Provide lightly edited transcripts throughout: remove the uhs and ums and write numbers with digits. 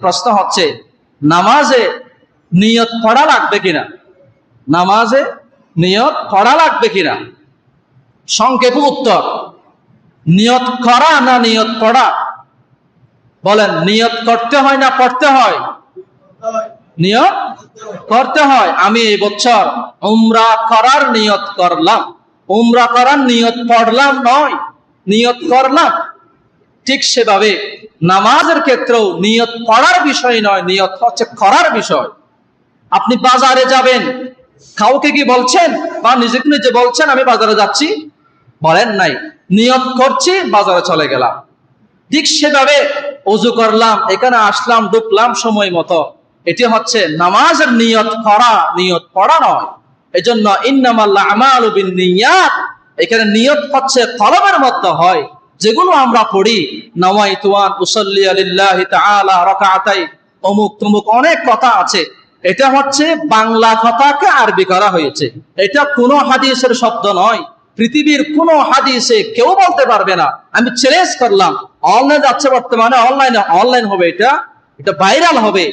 প্রশ্ন হচ্ছে, নামাজে নিয়ত পড়া লাগবে কিনা? নামাজে নিয়ত পড়া লাগবে কিনা? সংক্ষেপ উত্তর, নিয়ত করা না নিয়ত পড়া? বলেন, নিয়ত করতে হয় না পড়তে হয়? নিয়ত করতে হয়। আমি এই বছর উমরা করার নিয়ত করলাম, উমরা করার নিয়ত পড়লাম নয়, নিয়ত করলাম। ঠিক সেভাবে নামাজের ক্ষেত্রেও নিয়ত পড়ার বিষয় নয়, নিয়ত হচ্ছে করার বিষয়। আপনি বাজারে যাবেন, কাউকে কি বলছেন বা নিজেকে নিজে বলছেন আমি বাজারে যাচ্ছি? বলেন নাই, নিয়ত করছি বাজারে চলে গেলাম। ঠিক সেভাবে ওযু করলাম, এখানে আসলাম, ঢুকলাম সময় মতো, এটি হচ্ছে নামাজের নিয়ত করা, নিয়ত পড়া নয়। এজন্য ইন্নামাল আমালু বিন্নিয়াত, এখানে নিয়ত হচ্ছে কলবের মধ্যে হয়। যেগুলো আমরা পড়ি, নাওয়াইতু আন উসাল্লি লিল্লাহি তাআলা রাকাতাই, অমুক তমুক অনেক কথা আছে, এটা হচ্ছে বাংলা কথাকে আরবি করা হয়েছে। এটা কোনো হাদিসের শব্দ নয়। পৃথিবীর কোনো হাদিসে কেউ বলতে পারবে না। আমি চ্যালেঞ্জ করলাম, অনলাইন যাচ্ছে বর্তমানে, অনলাইন হবে, এটা ভাইরাল হবে।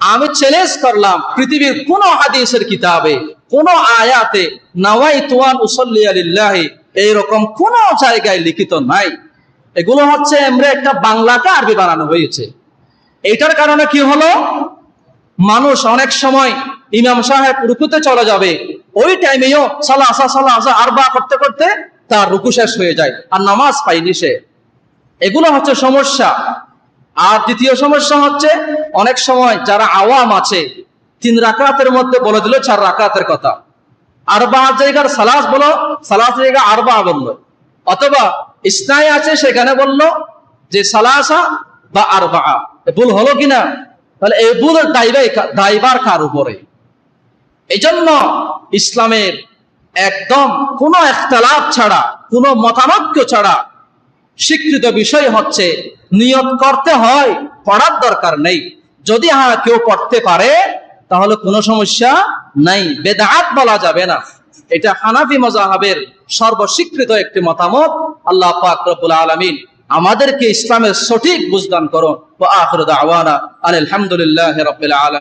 আমি চ্যালেঞ্জ করলাম, পৃথিবীর কোন হাদিসের কিতাবে, কোন আয়াতে নাওয়াইতু আন উসাল্লি লিল্লাহি এইরকম কোন জায়গায় লিখিত নাই। এগুলো হচ্ছে আমরা একটা বাংলাকে আরবি বানানো হয়েছে। এইটার কারণে কি হলো, মানুষ অনেক সময় ইমাম সাহেব রুকুতে চলে যাবে, ওই টাইমেও সালাসা আরবা করতে করতে তার রুকু শেষ হয়ে যায়, আর নামাজ পাইনি সে। এগুলো হচ্ছে সমস্যা। আর দ্বিতীয় সমস্যা হচ্ছে, অনেক সময় যারা আওয়াম আছে 3 রাকাতের মধ্যে বলে দিল 4 রাকাতের কথা, আরবা জায়গার সালাস বলো, সালাস জায়গা আরবা বললো, অথবা ইসনাই আছে সেখানে বললো যে সালাসা বা আরবা। ভুল হলো কিনা? তাহলে এই ভুলের দায়ভার কার উপরে? এজন্য ইসলামের একদম কোনো ইখতিলাফ ছাড়া, কোনো মতানৈক্য ছাড়া স্বীকৃত বিষয় হচ্ছে নিয়ত করতে হয়, পড়ার দরকার নেই। যদি কেউ পড়তে পারে তাহলে কোনো সমস্যা নাই, বেদাত বলা যাবে না। এটা হানাফি মাযহাবের সর্বস্বীকৃত একটি মতামত। আল্লাহ পাক রব্বুল আলামিন আমাদেরকে ইসলামের সঠিক বুঝদান করুন। ওয়া আখিরু দাওয়ানা আলহামদুলিল্লাহি রাব্বিল আলামিন।